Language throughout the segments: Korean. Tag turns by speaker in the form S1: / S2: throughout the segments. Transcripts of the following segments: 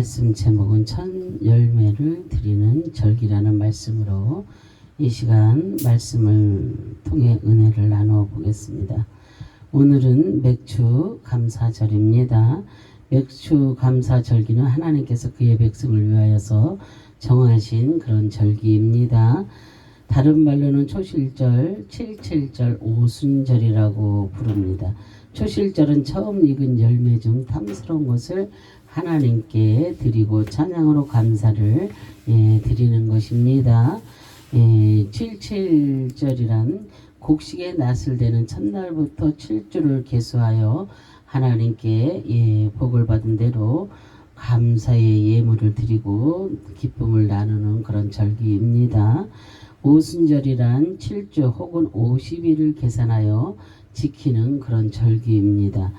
S1: 말씀 제목은 첫 열매를 드리는 절기라는 말씀으로 이 시간 말씀을 통해 은혜를 나누어 보겠습니다. 오늘은 맥주 감사절입니다. 맥주 감사절기는 하나님께서 그의 백성을 위하여서 정하신 그런 절기입니다. 다른 말로는 초실절, 칠칠절, 오순절이라고 부릅니다. 초실절은 처음 익은 열매 중 탐스러운 것을 하나님께 드리고 찬양으로 감사를 드리는 것입니다. 칠칠절이란 곡식의 낫을 대는 첫날부터 7주를 계수하여 하나님께 복을 받은 대로 감사의 예물을 드리고 기쁨을 나누는 그런 절기입니다. 오순절이란 7주 혹은 50일을 계산하여 지키는 그런 절기입니다.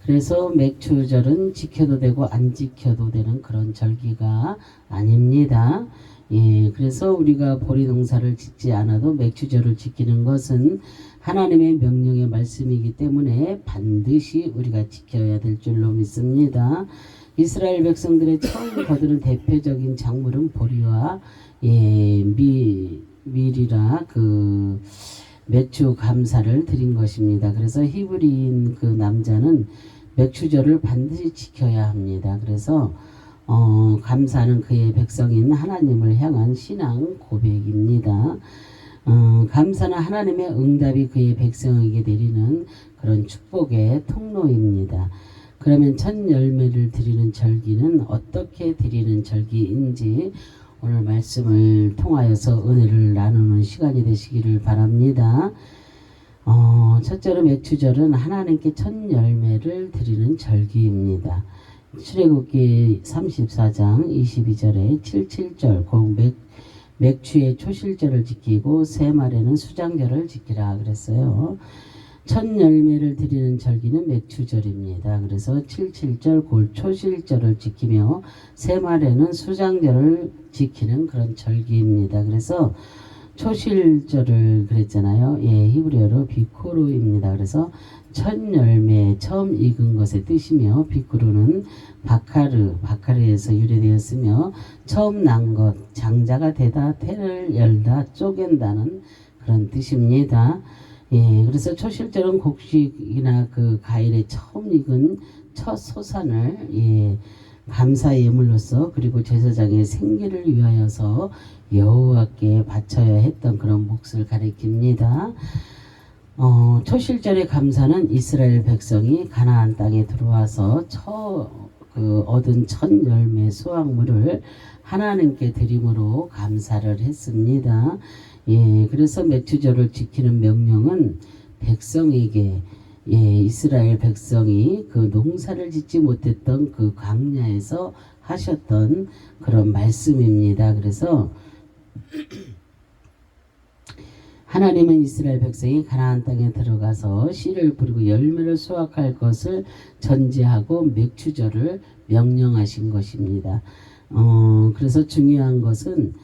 S1: 그래서 맥주절은 지켜도 되고 안 지켜도 되는 그런 절기가 아닙니다. 그래서 우리가 보리 농사를 짓지 않아도 맥주절을 지키는 것은 하나님의 명령의 말씀이기 때문에 반드시 우리가 지켜야 될 줄로 믿습니다. 이스라엘 백성들의 처음 거두는 대표적인 작물은 보리와 밀이라 그 맥주 감사를 드린 것입니다. 그래서 히브리인 그 남자는 맥주절을 반드시 지켜야 합니다. 그래서 감사는 그의 백성인 하나님을 향한 신앙 고백입니다. 감사는 하나님의 응답이 그의 백성에게 내리는 그런 축복의 통로입니다. 그러면 첫 열매를 드리는 절기는 어떻게 드리는 절기인지 오늘 말씀을 통하여서 은혜를 나누는 시간이 되시기를 바랍니다. 첫째로 맥주절은 하나님께 첫 열매를 드리는 절기입니다. 출애굽기 34장 22절에 77절 맥주의 초실절을 지키고 세 말에는 수장절을 지키라 그랬어요. 첫 열매를 드리는 절기는 맥주절입니다. 그래서 77절 골 초실절을 지키며 세 말에는 수장절을 지키는 그런 절기입니다. 그래서 초실절을 그랬잖아요. 히브리어로 비쿠르입니다. 그래서 첫 열매, 처음 익은 것의 뜻이며 비쿠르는 바카르에서 유래되었으며 처음 난 것, 장자가 되다, 태를 열다, 쪼갠다는 그런 뜻입니다. 그래서 초실절은 곡식이나 그 과일의 처음 익은 첫 소산을 감사 예물로서 그리고 제사장의 생계를 위하여서 여호와께 바쳐야 했던 그런 몫을 가리킵니다. 초실절의 감사는 이스라엘 백성이 가나안 땅에 들어와서 얻은 첫 열매 수확물을 하나님께 드림으로 감사를 했습니다. 그래서 맥주절을 지키는 명령은 백성에게 이스라엘 백성이 그 농사를 짓지 못했던 그 광야에서 하셨던 그런 말씀입니다. 그래서 하나님은 이스라엘 백성이 가나안 땅에 들어가서 씨를 뿌리고 열매를 수확할 것을 전제하고 맥주절을 명령하신 것입니다. 그래서 중요한 것은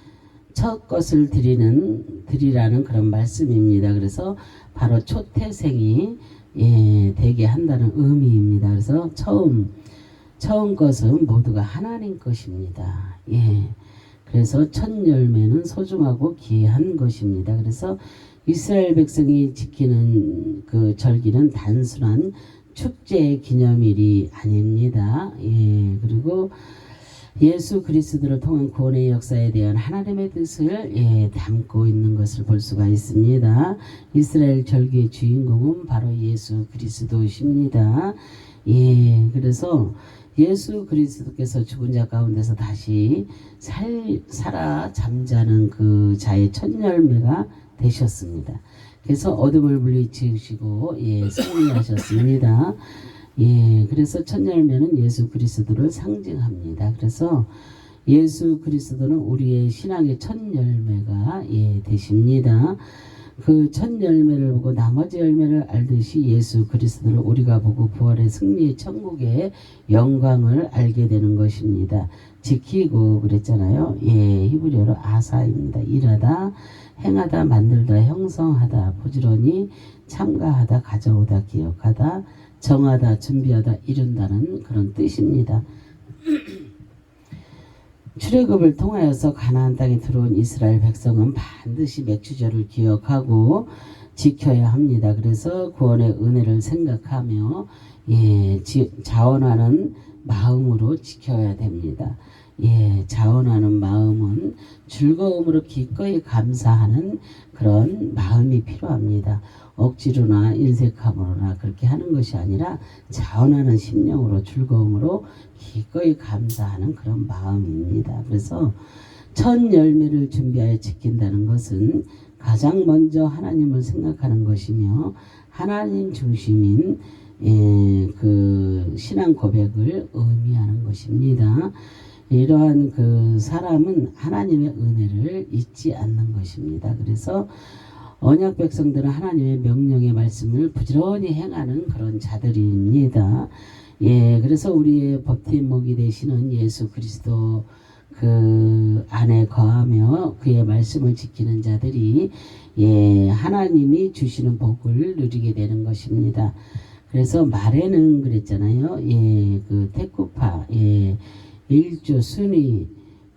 S1: 첫 것을 드리라는 그런 말씀입니다. 그래서 바로 초태생이 되게 한다는 의미입니다. 그래서 처음 것은 모두가 하나님 것입니다. 그래서 첫 열매는 소중하고 귀한 것입니다. 그래서 이스라엘 백성이 지키는 그 절기는 단순한 축제 기념일이 아닙니다. 그리고 예수 그리스도를 통한 구원의 역사에 대한 하나님의 뜻을 담고 있는 것을 볼 수가 있습니다. 이스라엘 절기의 주인공은 바로 예수 그리스도십니다. 그래서 예수 그리스도께서 죽은 자 가운데서 다시 살아 잠자는 그 자의 첫 열매가 되셨습니다. 그래서 어둠을 물리치시고 승리하셨습니다. 그래서 첫 열매는 예수 그리스도를 상징합니다. 그래서 예수 그리스도는 우리의 신앙의 첫 열매가 되십니다. 그 첫 열매를 보고 나머지 열매를 알듯이 예수 그리스도를 우리가 보고 부활의 승리의 천국의 영광을 알게 되는 것입니다. 지키고 그랬잖아요. 히브리어로 아사입니다. 일하다, 행하다, 만들다, 형성하다, 부지런히 참가하다, 가져오다, 기억하다, 정하다, 준비하다, 이룬다는 그런 뜻입니다. 출애굽을 통하여서 가나안 땅에 들어온 이스라엘 백성은 반드시 맥주절을 기억하고 지켜야 합니다. 그래서 구원의 은혜를 생각하며 자원하는 마음으로 지켜야 됩니다. 자원하는 마음은 즐거움으로 기꺼이 감사하는 그런 마음이 필요합니다. 억지로나 인색함으로나 그렇게 하는 것이 아니라 자원하는 심령으로 즐거움으로 기꺼이 감사하는 그런 마음입니다. 그래서 첫 열매를 준비하여 지킨다는 것은 가장 먼저 하나님을 생각하는 것이며 하나님 중심인 그 신앙 고백을 의미하는 것입니다. 이러한 그 사람은 하나님의 은혜를 잊지 않는 것입니다. 그래서 언약 백성들은 하나님의 명령의 말씀을 부지런히 행하는 그런 자들입니다. 그래서 우리의 법팀목이 되시는 예수 그리스도 그 안에 거하며 그의 말씀을 지키는 자들이 하나님이 주시는 복을 누리게 되는 것입니다. 그래서 말에는 그랬잖아요. 그 태쿠파, 일조 순위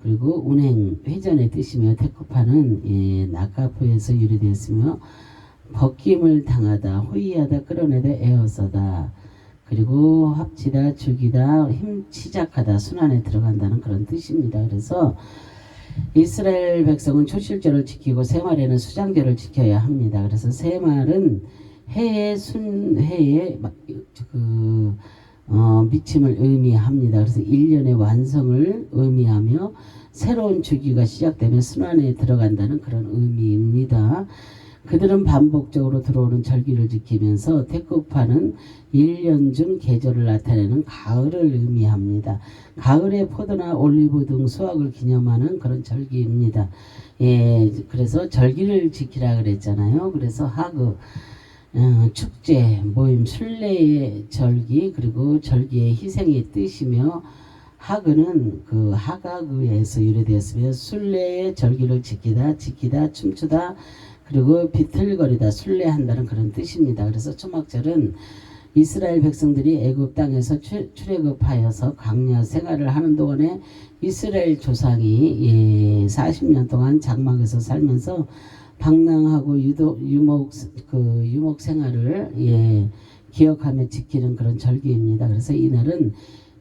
S1: 그리고 운행 회전의 뜻이며 태쿠파는 낙가포에서 유래되었으며 벗김을 당하다 호위하다 끌어내다 에어서다 그리고 합치다 죽이다 힘치작하다 순환에 들어간다는 그런 뜻입니다. 그래서 이스라엘 백성은 초실절을 지키고 새말에는 수장절을 지켜야 합니다. 그래서 새말은 해의 순해의 미침을 의미합니다. 그래서 1년의 완성을 의미하며 새로운 주기가 시작되면 순환에 들어간다는 그런 의미입니다. 그들은 반복적으로 들어오는 절기를 지키면서 태국파는 1년 중 계절을 나타내는 가을을 의미합니다. 가을의 포도나 올리브 등 수확을 기념하는 그런 절기입니다. 그래서 절기를 지키라 그랬잖아요. 그래서 하그 축제, 모임, 순례의 절기, 그리고 절기의 희생의 뜻이며 하그는 그 하가그에서 유래되었으며 순례의 절기를 지키다, 춤추다, 그리고 비틀거리다, 순례한다는 그런 뜻입니다. 그래서 초막절은 이스라엘 백성들이 애굽 땅에서 출애굽하여서 광야 생활을 하는 동안에 이스라엘 조상이 40년 동안 장막에서 살면서 방랑하고 유목 생활을 기억하며 지키는 그런 절기입니다. 그래서 이날은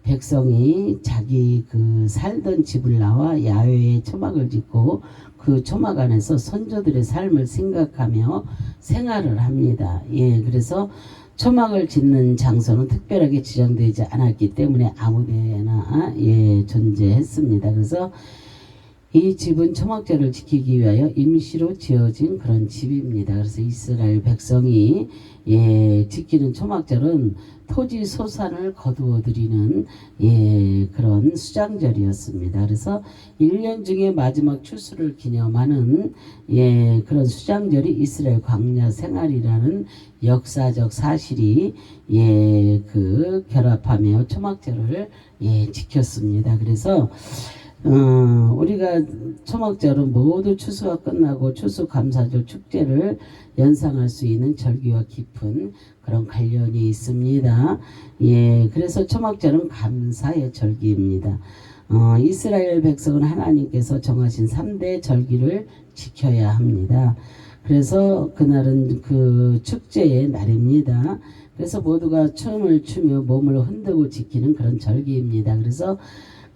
S1: 백성이 자기 그 살던 집을 나와 야외에 초막을 짓고 그 초막 안에서 선조들의 삶을 생각하며 생활을 합니다. 그래서 초막을 짓는 장소는 특별하게 지정되지 않았기 때문에 아무데나 존재했습니다. 그래서 이 집은 초막절을 지키기 위하여 임시로 지어진 그런 집입니다. 그래서 이스라엘 백성이 지키는 초막절은 토지 소산을 거두어 드리는 그런 수장절이었습니다. 그래서 1년 중에 마지막 추수를 기념하는 그런 수장절이 이스라엘 광야 생활이라는 역사적 사실이 그 결합하며 초막절을 지켰습니다. 그래서 우리가 초막절은 모두 추수가 끝나고 추수감사절 축제를 연상할 수 있는 절기와 깊은 그런 관련이 있습니다. 그래서 초막절은 감사의 절기입니다. 이스라엘 백성은 하나님께서 정하신 3대 절기를 지켜야 합니다. 그래서 그날은 그 축제의 날입니다. 그래서 모두가 춤을 추며 몸을 흔들고 지키는 그런 절기입니다. 그래서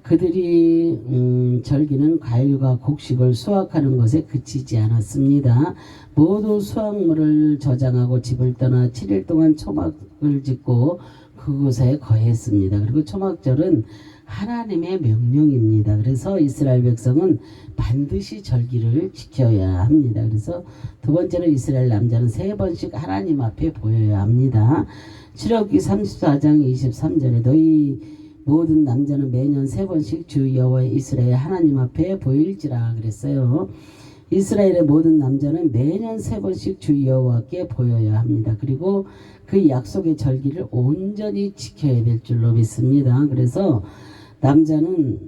S1: 그들이 절기는 과일과 곡식을 수확하는 것에 그치지 않았습니다. 모두 수확물을 저장하고 집을 떠나 7일 동안 초막을 짓고 그곳에 거했습니다. 그리고 초막절은 하나님의 명령입니다. 그래서 이스라엘 백성은 반드시 절기를 지켜야 합니다. 그래서 두 번째로 이스라엘 남자는 3번씩 하나님 앞에 보여야 합니다. 출애굽기 34장 23절에 너희 모든 남자는 매년 3번씩 주 여호와의 이스라엘 하나님 앞에 보일지라 그랬어요. 이스라엘의 모든 남자는 매년 3번씩 주 여호와께 보여야 합니다. 그리고 그 약속의 절기를 온전히 지켜야 될 줄로 믿습니다. 그래서 남자는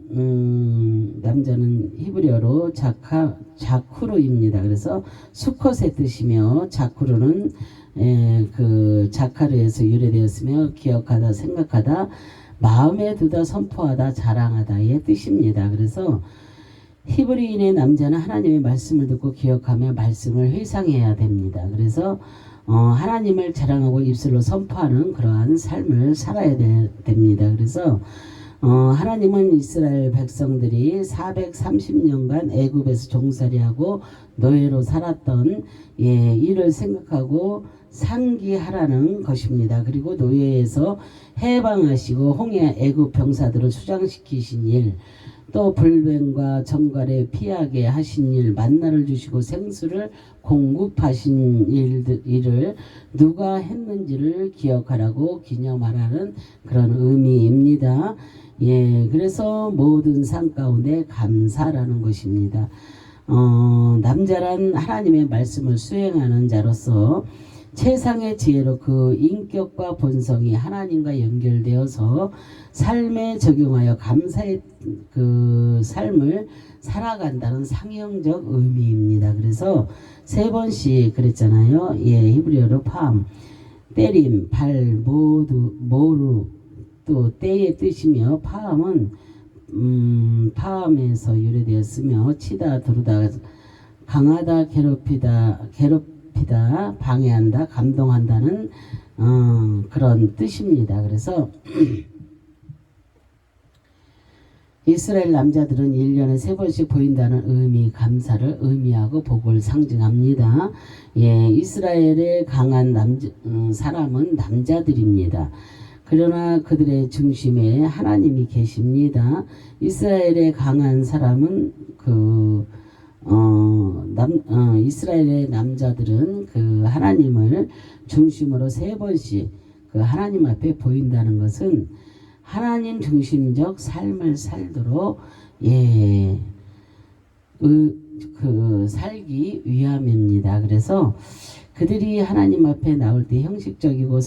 S1: 히브리어로 자쿠르입니다. 그래서 수컷의 뜻이며 자쿠르는 그 자카르에서 유래되었으며 기억하다 생각하다 마음에 두다, 선포하다, 자랑하다의 뜻입니다. 그래서 히브리인의 남자는 하나님의 말씀을 듣고 기억하며 말씀을 회상해야 됩니다. 그래서 하나님을 자랑하고 입술로 선포하는 그러한 삶을 살아야 됩니다. 그래서 하나님은 이스라엘 백성들이 430년간 애굽에서 종살이하고 노예로 살았던 일을 생각하고 상기하라는 것입니다. 그리고 노예에서 해방하시고 홍해 애굽 병사들을 수장시키신 일, 또 불뱀과 정갈에 피하게 하신 일, 만나를 주시고 생수를 공급하신 일을 누가 했는지를 기억하라고 기념하라는 그런 의미입니다. 그래서 모든 상 가운데 감사라는 것입니다. 남자란 하나님의 말씀을 수행하는 자로서 최상의 지혜로 그 인격과 본성이 하나님과 연결되어서 삶에 적용하여 감사의 그 삶을 살아간다는 상형적 의미입니다. 그래서 3번씩 그랬잖아요. 히브리어로 팜, 때림, 발, 모루, 또 때의 뜻이며 파함은 파함에서 유래되었으며 치다, 두르다, 강하다, 괴롭히다, 방해한다, 감동한다는 그런 뜻입니다. 그래서 이스라엘 남자들은 1년에 3번씩 보인다는 의미, 감사를 의미하고 복을 상징합니다. 이스라엘의 강한 사람은 남자들입니다. 그러나 그들의 중심에 하나님이 계십니다. 이스라엘의 강한 사람은 이스라엘의 남자들은 그 하나님을 중심으로 3번씩 그 하나님 앞에 보인다는 것은 하나님 중심적 삶을 살도록 살기 위함입니다. 그래서 그들이 하나님 앞에 나올 때 형식적이고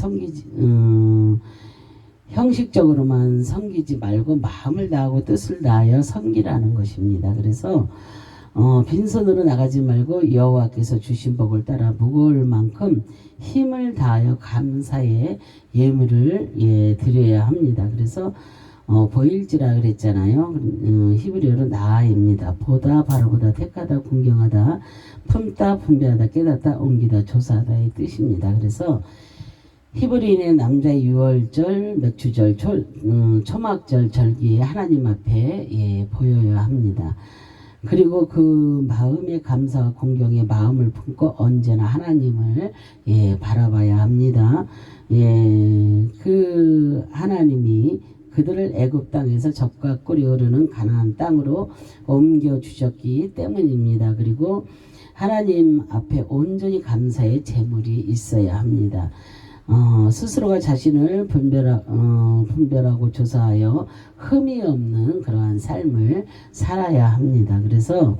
S1: 형식적으로만 섬기지 말고 마음을 다하고 뜻을 다하여 섬기라는 것입니다. 그래서 빈손으로 나가지 말고 여호와께서 주신 복을 따라 무거울 만큼 힘을 다하여 감사의 예물을 드려야 합니다. 그래서 보일지라 그랬잖아요. 히브리어로 나아입니다. 보다, 바라보다, 택하다, 궁경하다, 품다, 분배하다, 깨닫다, 옮기다, 조사하다의 뜻입니다. 그래서 히브리인의 남자의 유월절, 맥주절, 초막절 절기에 하나님 앞에 보여야 합니다. 그리고 그 마음의 감사와 공경의 마음을 품고 언제나 하나님을 바라봐야 합니다. 그 하나님이 그들을 애굽 땅에서 젖과 꿀이 흐르는 가나안 땅으로 옮겨 주셨기 때문입니다. 그리고 하나님 앞에 온전히 감사의 제물이 있어야 합니다. 스스로가 자신을 분별하고 조사하여 흠이 없는 그러한 삶을 살아야 합니다. 그래서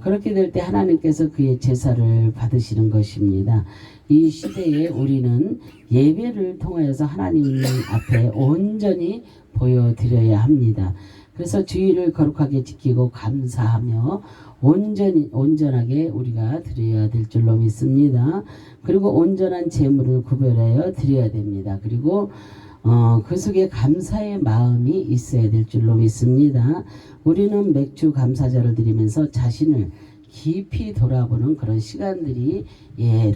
S1: 그렇게 될 때 하나님께서 그의 제사를 받으시는 것입니다. 이 시대에 우리는 예배를 통하여서 하나님 앞에 온전히 보여드려야 합니다. 그래서 주일을 거룩하게 지키고 감사하며 온전하게 우리가 드려야 될 줄로 믿습니다. 그리고 온전한 재물을 구별하여 드려야 됩니다. 그리고 그 속에 감사의 마음이 있어야 될 줄로 믿습니다. 우리는 맥주 감사절을 드리면서 자신을 깊이 돌아보는 그런 시간들이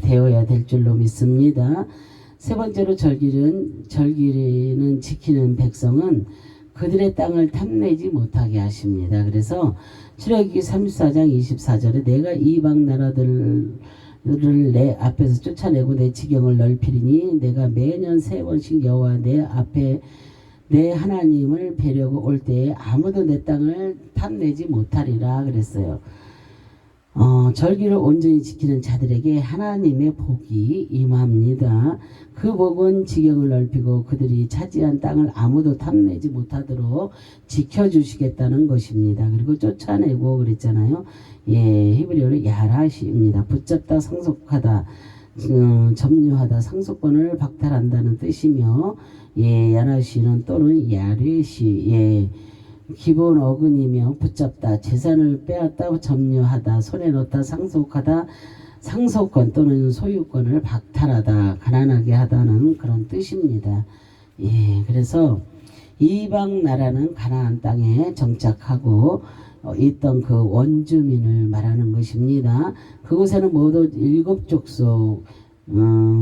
S1: 되어야 될 줄로 믿습니다. 3번째로 절기는 지키는 백성은 그들의 땅을 탐내지 못하게 하십니다. 그래서 출애굽기 34장 24절에 내가 이방 나라들을 내 앞에서 쫓아내고 내 지경을 넓히리니 내가 매년 3번씩 여호와 내 앞에 내 하나님을 뵈려고 올 때에 아무도 내 땅을 탐내지 못하리라 그랬어요. 절기를 온전히 지키는 자들에게 하나님의 복이 임합니다. 그 복은 지경을 넓히고 그들이 차지한 땅을 아무도 탐내지 못하도록 지켜주시겠다는 것입니다. 그리고 쫓아내고 그랬잖아요. 히브리어로 야라시입니다. 붙잡다, 상속하다, 점유하다, 상속권을 박탈한다는 뜻이며 야라시는 또는 야레시 기본 어근이며 붙잡다, 재산을 빼앗다, 점유하다, 손에 넣다, 상속하다, 상속권 또는 소유권을 박탈하다, 가난하게 하다는 그런 뜻입니다. 예, 그래서 이방 나라는 가나안 땅에 정착하고 있던 그 원주민을 말하는 것입니다. 그곳에는 모두 7족속,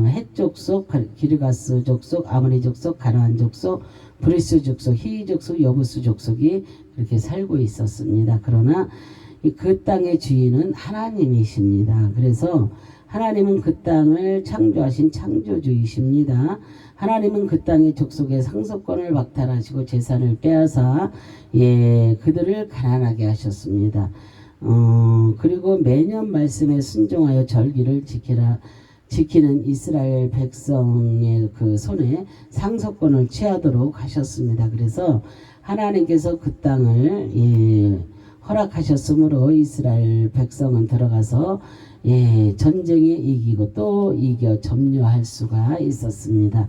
S1: 헷 족속, 기르가스 족속, 아모리 족속, 가나안 족속, 브리스 족속, 히위 족속, 여부스 족속이 그렇게 살고 있었습니다. 그러나 그 땅의 주인은 하나님이십니다. 그래서 하나님은 그 땅을 창조하신 창조주이십니다. 하나님은 그 땅의 족속의 상속권을 박탈하시고 재산을 빼앗아 그들을 가난하게 하셨습니다. 그리고 매년 말씀에 순종하여 절기를 지키는 이스라엘 백성의 그 손에 상속권을 취하도록 하셨습니다. 그래서 하나님께서 그 땅을 허락하셨으므로 이스라엘 백성은 들어가서 전쟁에 이기고 또 이겨 점유할 수가 있었습니다.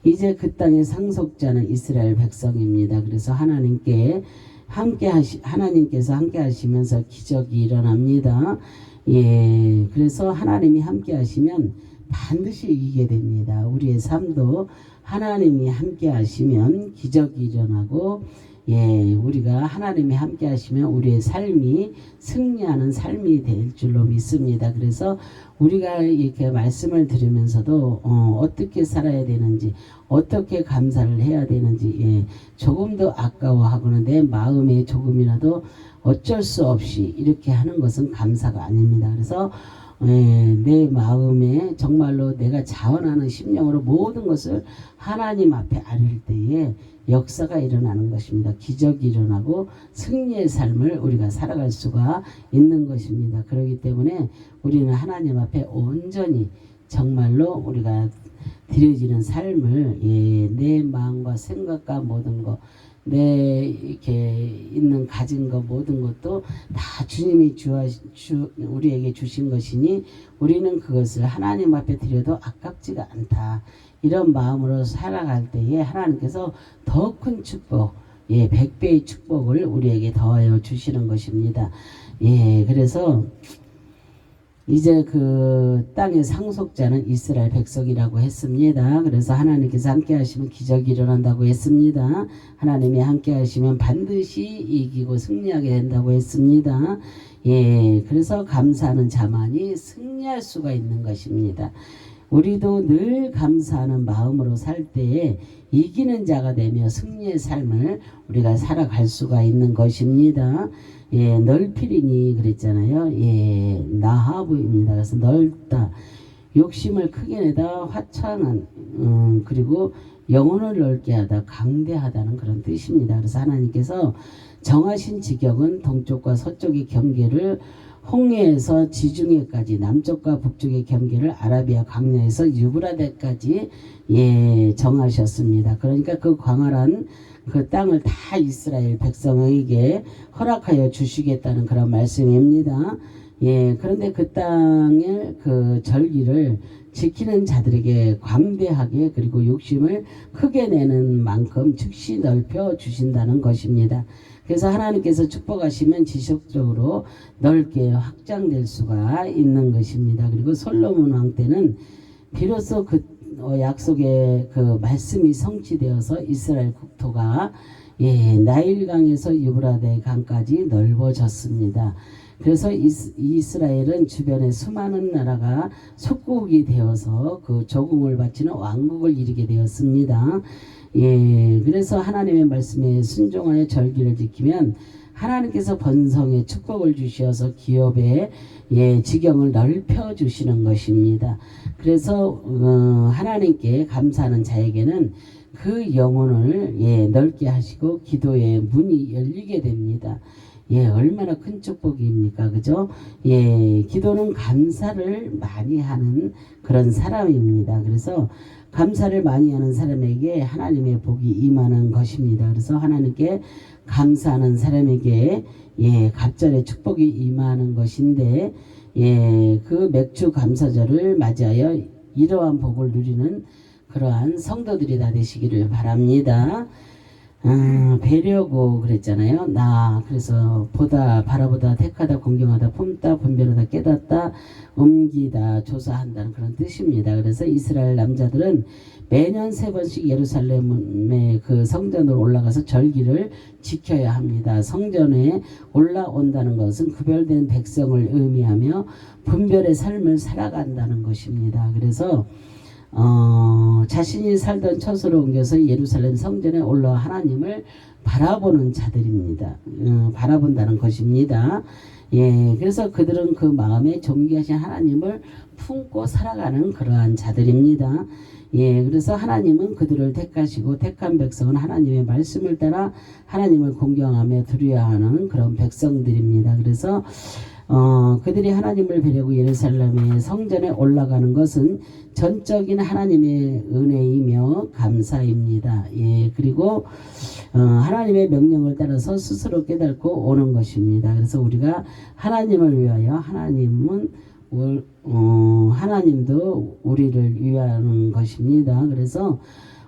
S1: 이제 그 땅의 상속자는 이스라엘 백성입니다. 그래서 하나님께서 함께 하시면서 기적이 일어납니다. 그래서 하나님이 함께 하시면 반드시 이기게 됩니다. 우리의 삶도 하나님이 함께 하시면 기적이 일어나고 우리가 하나님이 함께 하시면 우리의 삶이 승리하는 삶이 될 줄로 믿습니다. 그래서 우리가 이렇게 말씀을 들으면서도 어떻게 살아야 되는지, 어떻게 감사를 해야 되는지 조금 더 아까워하고는 내 마음에 조금이라도 어쩔 수 없이 이렇게 하는 것은 감사가 아닙니다. 그래서 내 마음에 정말로 내가 자원하는 심령으로 모든 것을 하나님 앞에 아릴 때에 역사가 일어나는 것입니다. 기적이 일어나고 승리의 삶을 우리가 살아갈 수가 있는 것입니다. 그렇기 때문에 우리는 하나님 앞에 온전히 정말로 우리가 드려지는 삶을 내 마음과 생각과 모든 것, 내 이렇게 있는 가진 것 모든 것도 다 주님이 우리에게 주신 것이니 우리는 그것을 하나님 앞에 드려도 아깝지가 않다. 이런 마음으로 살아갈 때에 하나님께서 더 큰 축복, 100배의 축복을 우리에게 더하여 주시는 것입니다. 그래서 이제 그 땅의 상속자는 이스라엘 백성이라고 했습니다. 그래서 하나님께서 함께 하시면 기적이 일어난다고 했습니다. 하나님이 함께 하시면 반드시 이기고 승리하게 된다고 했습니다. 그래서 감사하는 자만이 승리할 수가 있는 것입니다. 우리도 늘 감사하는 마음으로 살 때에 이기는 자가 되며 승리의 삶을 우리가 살아갈 수가 있는 것입니다. 넓히리니 그랬잖아요. 나하부입니다. 그래서 넓다. 욕심을 크게 내다 화창한 그리고 영혼을 넓게 하다 강대하다는 그런 뜻입니다. 그래서 하나님께서 정하신 지경은 동쪽과 서쪽의 경계를 홍해에서 지중해까지 남쪽과 북쪽의 경계를 아라비아 강야에서 유브라데까지 정하셨습니다. 그러니까 그 광활한 그 땅을 다 이스라엘 백성에게 허락하여 주시겠다는 그런 말씀입니다. 그런데 그 땅의 그 절기를 지키는 자들에게 광대하게 그리고 욕심을 크게 내는 만큼 즉시 넓혀 주신다는 것입니다. 그래서 하나님께서 축복하시면 지속적으로 넓게 확장될 수가 있는 것입니다. 그리고 솔로몬 왕 때는 비로소 그 약속의 그 말씀이 성취되어서 이스라엘 국토가 나일강에서 유브라데 강까지 넓어졌습니다. 그래서 이스라엘은 주변에 수많은 나라가 속국이 되어서 그 조공을 바치는 왕국을 이루게 되었습니다. 그래서 하나님의 말씀에 순종하여 절기를 지키면 하나님께서 번성의 축복을 주셔서 기업의 지경을 넓혀 주시는 것입니다. 그래서 하나님께 감사하는 자에게는 그 영혼을 넓게 하시고 기도의 문이 열리게 됩니다. 얼마나 큰 축복입니까? 그죠? 기도는 감사를 많이 하는 그런 사람입니다. 그래서 감사를 많이 하는 사람에게 하나님의 복이 임하는 것입니다. 그래서 하나님께 감사하는 사람에게 갑절의 축복이 임하는 것인데 그 맥주 감사절을 맞이하여 이러한 복을 누리는 그러한 성도들이 다 되시기를 바랍니다. 배려고 그랬잖아요. 그래서 바라보다 택하다 공경하다 품다 분별하다 깨닫다 옮기다 조사한다는 그런 뜻입니다. 그래서 이스라엘 남자들은 매년 3번씩 예루살렘의 그 성전으로 올라가서 절기를 지켜야 합니다. 성전에 올라온다는 것은 구별된 백성을 의미하며 분별의 삶을 살아간다는 것입니다. 그래서 자신이 살던 처소로 옮겨서 예루살렘 성전에 올라와 하나님을 바라보는 자들입니다. 바라본다는 것입니다. 예, 그래서 그들은 그 마음에 존귀하신 하나님을 품고 살아가는 그러한 자들입니다. 예, 그래서 하나님은 그들을 택하시고 택한 백성은 하나님의 말씀을 따라 하나님을 공경하며 두려워하는 그런 백성들입니다. 그래서 그들이 하나님을 배려하고 예루살렘의 성전에 올라가는 것은 전적인 하나님의 은혜이며 감사입니다. 예, 그리고 하나님의 명령을 따라서 스스로 깨닫고 오는 것입니다. 그래서 우리가 하나님을 위하여 하나님도 우리를 위하는 것입니다. 그래서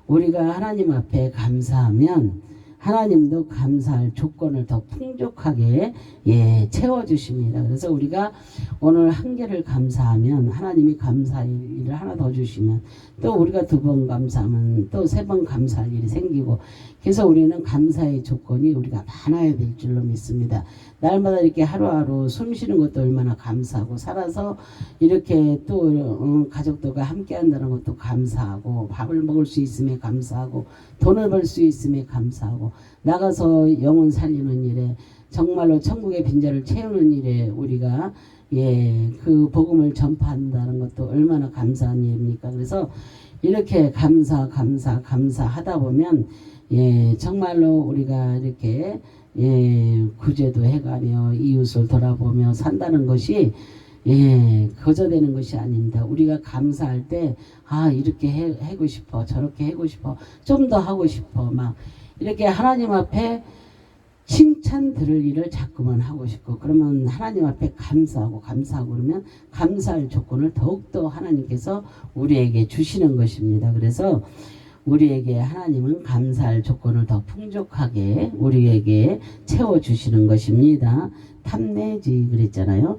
S1: 우리가 하나님 앞에 감사하면 하나님도 감사할 조건을 더 풍족하게 채워주십니다. 그래서 우리가 오늘 한 개를 감사하면 하나님이 감사할 일을 하나 더 주시면 또 우리가 2번 감사하면 또 3번 감사할 일이 생기고 그래서 우리는 감사의 조건이 우리가 많아야 될 줄로 믿습니다. 날마다 이렇게 하루하루 숨 쉬는 것도 얼마나 감사하고 살아서 이렇게 또 가족들과 함께 한다는 것도 감사하고 밥을 먹을 수 있음에 감사하고 돈을 벌 수 있음에 감사하고 나가서 영혼 살리는 일에 정말로 천국의 빈자를 채우는 일에 우리가 그 복음을 전파한다는 것도 얼마나 감사한 일입니까? 그래서 이렇게 감사하다 보면 정말로 우리가 이렇게 구제도 해가며 이웃을 돌아보며 산다는 것이 거저되는 것이 아닙니다. 우리가 감사할 때 이렇게 하고 싶어 저렇게 하고 싶어 좀 더 하고 싶어 막 이렇게 하나님 앞에 칭찬 들을 일을 자꾸만 하고 싶고 그러면 하나님 앞에 감사하고 그러면 감사할 조건을 더욱더 하나님께서 우리에게 주시는 것입니다. 그래서 우리에게 하나님은 감사할 조건을 더 풍족하게 우리에게 채워주시는 것입니다. 탐내지 그랬잖아요.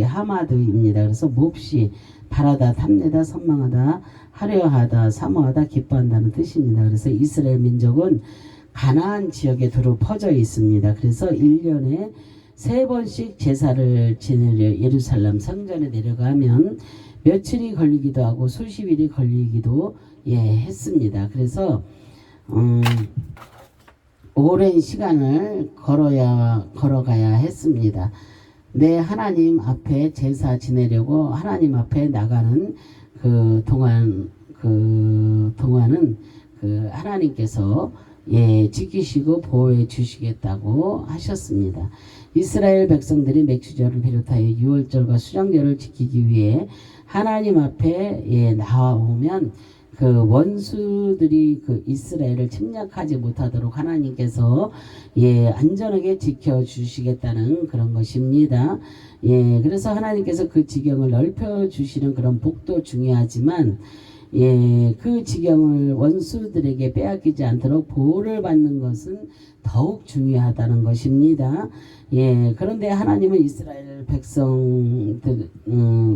S1: 하마드입니다. 그래서 몹시 바라다 탐내다 선망하다 하려하다 사모하다 기뻐한다는 뜻입니다. 그래서 이스라엘 민족은 가나안 지역에 두루 퍼져 있습니다. 그래서 1년에 3번씩 제사를 지내려 예루살렘 성전에 내려가면 며칠이 걸리기도 하고 수십일이 걸리기도 했습니다. 그래서 오랜 시간을 걸어가야 했습니다. 내 하나님 앞에 제사 지내려고 하나님 앞에 나가는 그 동안은 하나님께서 지키시고 보호해 주시겠다고 하셨습니다. 이스라엘 백성들이 맥주절을 비롯하여 유월절과 수장절을 지키기 위해 하나님 앞에 나오면 그 원수들이 그 이스라엘을 침략하지 못하도록 하나님께서 안전하게 지켜주시겠다는 그런 것입니다. 그래서 하나님께서 그 지경을 넓혀주시는 그런 복도 중요하지만 그 지경을 원수들에게 빼앗기지 않도록 보호를 받는 것은 더욱 중요하다는 것입니다. 그런데 하나님은 이스라엘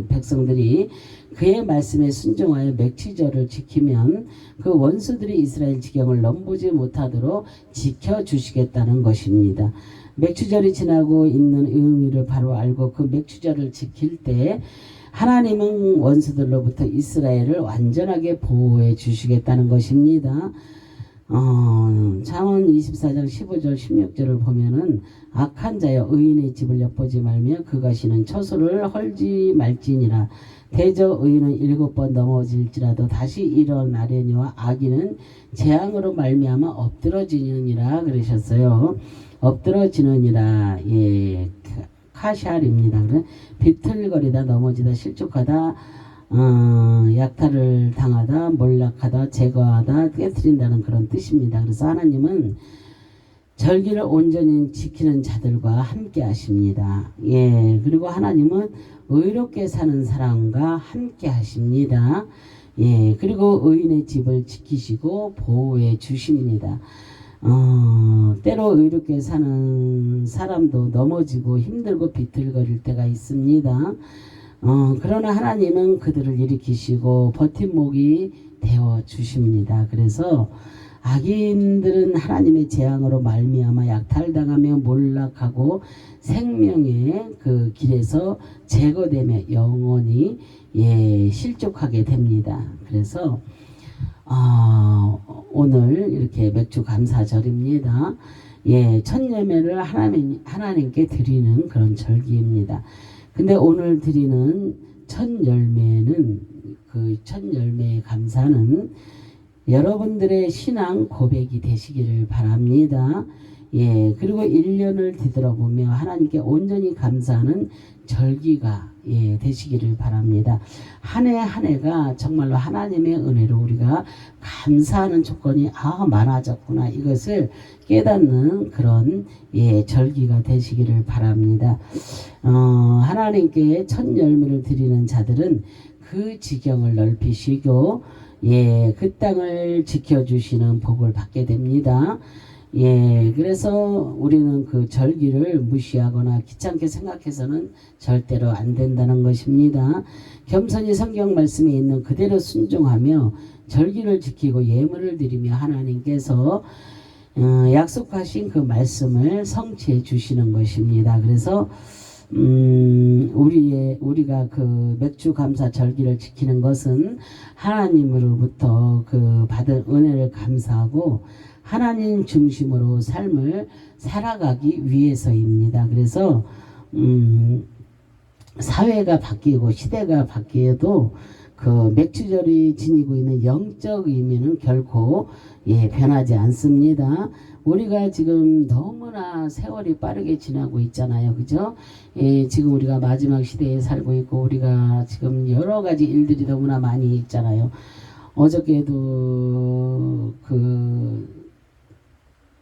S1: 백성들이 그의 말씀에 순종하여 맥주절을 지키면 그 원수들이 이스라엘 지경을 넘보지 못하도록 지켜주시겠다는 것입니다. 맥주절이 지나고 있는 의미를 바로 알고 그 맥주절을 지킬 때 하나님은 원수들로부터 이스라엘을 완전하게 보호해 주시겠다는 것입니다. 잠언 24장 15절 16절을 보면은 악한 자여 의인의 집을 엿보지 말며 그가 쉬는 처소를 헐지 말지니라. 대저 의인은 7번 넘어질지라도 다시 일어나려니와 악인은 재앙으로 말미암아 엎드러지느니라 그러셨어요. 엎드러지느니라 카샬입니다. 비틀거리다 넘어지다 실족하다 약탈을 당하다 몰락하다 제거하다 깨트린다는 그런 뜻입니다. 그래서 하나님은 절기를 온전히 지키는 자들과 함께 하십니다. 그리고 하나님은 의롭게 사는 사람과 함께 하십니다. 예, 그리고 의인의 집을 지키시고 보호해 주십니다. 때로 의롭게 사는 사람도 넘어지고 힘들고 비틀거릴 때가 있습니다. 그러나 하나님은 그들을 일으키시고 버팀목이 되어 주십니다. 그래서 악인들은 하나님의 재앙으로 말미암아 약탈당하며 몰락하고 생명의 그 길에서 제거되며 영원히 실족하게 됩니다. 그래서 오늘 이렇게 맥주 감사절입니다. 첫 예매를 하나님께 드리는 그런 절기입니다. 근데 오늘 드리는 첫 열매는 그 첫 열매의 감사는 여러분들의 신앙 고백이 되시기를 바랍니다. 그리고 1년을 뒤돌아보며 하나님께 온전히 감사하는 절기가 되시기를 바랍니다. 한 해 한 해가 정말로 하나님의 은혜로 우리가 감사하는 조건이 많아졌구나, 이것을 깨닫는 그런 절기가 되시기를 바랍니다. 하나님께 첫 열매를 드리는 자들은 그 지경을 넓히시고 그 땅을 지켜주시는 복을 받게 됩니다. 그래서 우리는 그 절기를 무시하거나 귀찮게 생각해서는 절대로 안 된다는 것입니다. 겸손히 성경 말씀에 있는 그대로 순종하며 절기를 지키고 예물을 드리며 하나님께서 약속하신 그 말씀을 성취해 주시는 것입니다. 그래서 우리가 그 맥주 감사 절기를 지키는 것은 하나님으로부터 그 받은 은혜를 감사하고 하나님 중심으로 삶을 살아가기 위해서입니다. 그래서 사회가 바뀌고 시대가 바뀌어도 그 맥주절이 지니고 있는 영적 의미는 결코 변하지 않습니다. 우리가 지금 너무나 세월이 빠르게 지나고 있잖아요. 그죠? 지금 우리가 마지막 시대에 살고 있고 우리가 지금 여러 가지 일들이 너무나 많이 있잖아요. 어저께도 그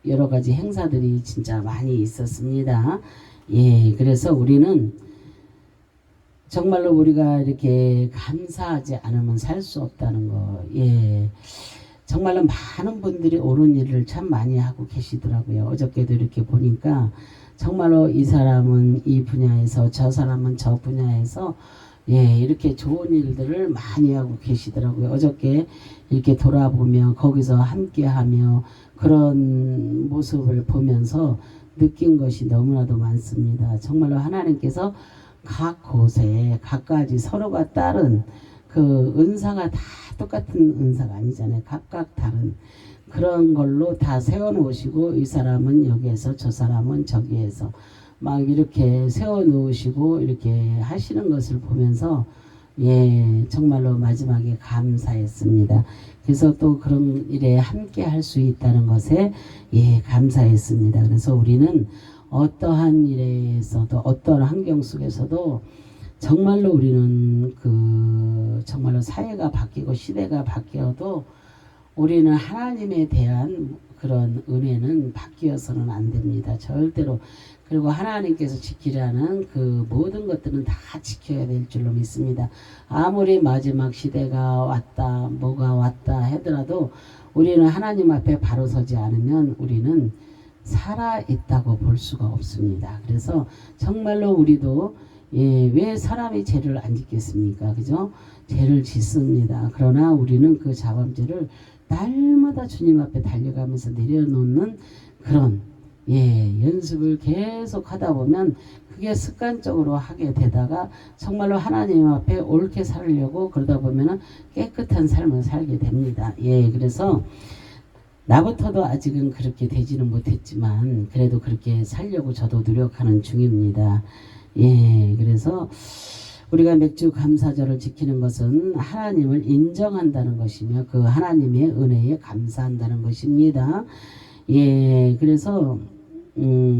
S1: 여러 가지 행사들이 진짜 많이 있었습니다. 그래서 우리는 정말로 우리가 이렇게 감사하지 않으면 살 수 없다는 거. 정말로 많은 분들이 옳은 일을 참 많이 하고 계시더라고요. 어저께도 이렇게 보니까 정말로 이 사람은 이 분야에서 저 사람은 저 분야에서 이렇게 좋은 일들을 많이 하고 계시더라고요. 어저께 이렇게 돌아보며 거기서 함께하며 그런 모습을 보면서 느낀 것이 너무나도 많습니다. 정말로 하나님께서 각 곳에 각가지 서로가 다른 그 은사가 다 똑같은 은사가 아니잖아요. 각각 다른 그런 걸로 다 세워놓으시고 이 사람은 여기에서 저 사람은 저기에서 막 이렇게 세워놓으시고 이렇게 하시는 것을 보면서 정말로 마지막에 감사했습니다. 그래서 또 그런 일에 함께 할 수 있다는 것에 감사했습니다. 그래서 우리는 어떠한 일에서도 어떠한 환경 속에서도 정말로 우리는 그 정말로 사회가 바뀌고 시대가 바뀌어도 우리는 하나님에 대한 그런 은혜는 바뀌어서는 안 됩니다. 절대로. 그리고 하나님께서 지키라는 그 모든 것들은 다 지켜야 될 줄로 믿습니다. 아무리 마지막 시대가 왔다 뭐가 왔다 하더라도 우리는 하나님 앞에 바로 서지 않으면 우리는 살아있다고 볼 수가 없습니다. 그래서 정말로 우리도 왜 사람이 죄를 안 짓겠습니까? 그죠? 죄를 짓습니다. 그러나 우리는 그 자범죄를 날마다 주님 앞에 달려가면서 내려놓는 그런 연습을 계속 하다 보면 그게 습관적으로 하게 되다가 정말로 하나님 앞에 옳게 살려고 그러다 보면 깨끗한 삶을 살게 됩니다. 그래서 나부터도 아직은 그렇게 되지는 못했지만 그래도 그렇게 살려고 저도 노력하는 중입니다. 그래서 우리가 맥주 감사절을 지키는 것은 하나님을 인정한다는 것이며 그 하나님의 은혜에 감사한다는 것입니다. 그래서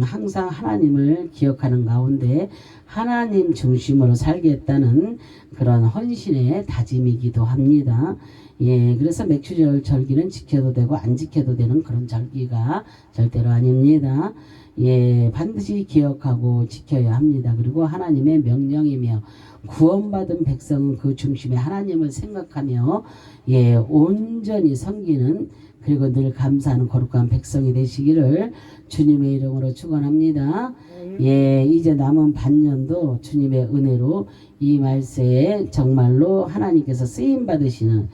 S1: 항상 하나님을 기억하는 가운데 하나님 중심으로 살겠다는 그런 헌신의 다짐이기도 합니다. 예, 그래서 맥주절 절기는 지켜도 되고 안 지켜도 되는 그런 절기가 절대로 아닙니다. 예, 반드시 기억하고 지켜야 합니다. 그리고 하나님의 명령이며 구원받은 백성은 그 중심에 하나님을 생각하며 예, 온전히 섬기는 그리고 늘 감사하는 거룩한 백성이 되시기를 주님의 이름으로 축원합니다. 예, 이제 남은 반년도 주님의 은혜로 이 말세에 정말로 하나님께서 쓰임 받으시는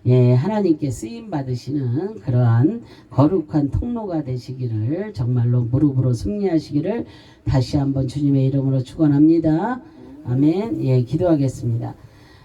S1: 예, 하나님께 쓰임 받으시는 그러한 거룩한 통로가 되시기를 정말로 무릎으로 승리하시기를 다시 한번 주님의 이름으로 축원합니다. 아멘. 예, 기도하겠습니다.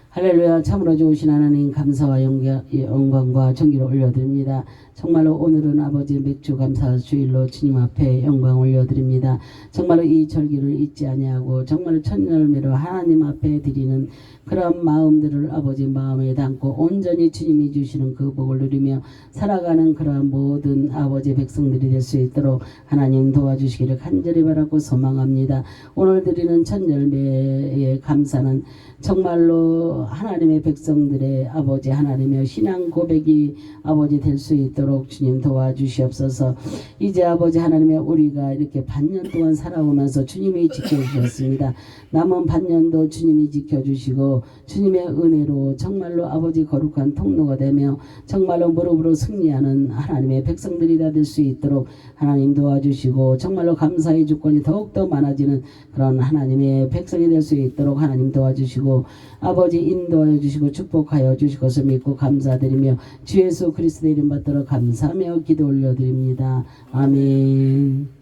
S1: 할렐루야. 참으로 좋으신 하나님 감사와 영광과 존귀를 올려드립니다. 정말로 오늘은 아버지 맥주 감사 주일로 주님 앞에 영광 올려드립니다. 정말로 이 절기를 잊지 아니하고 정말로 첫 열매로 하나님 앞에 드리는 그런 마음들을 아버지 마음에 담고 온전히 주님이 주시는 그 복을 누리며 살아가는 그러한 모든 아버지 백성들이 될 수 있도록 하나님 도와주시기를 간절히 바라고 소망합니다. 오늘 드리는 첫 열매의 감사는 정말로 하나님의 백성들의 아버지 하나님의 신앙 고백이 아버지 될 수 있도록 주님 도와주시옵소서. 이제 아버지 하나님의 우리가 이렇게 반년 동안 살아오면서 주님이 지켜주셨습니다. 남은 반년도 주님이 지켜주시고 주님의 은혜로 정말로 아버지 거룩한 통로가 되며 정말로 무릎으로 승리하는 하나님의 백성들이 다 될 수 있도록 하나님 도와주시고 정말로 감사의 주권이 더욱더 많아지는 그런 하나님의 백성이 될 수 있도록 하나님 도와주시고 아버지 인도하여 주시고 축복하여 주실 것을 믿고 감사드리며 주 예수 그리스도의 이름 받들어 감사하며 기도 올려드립니다. 아멘.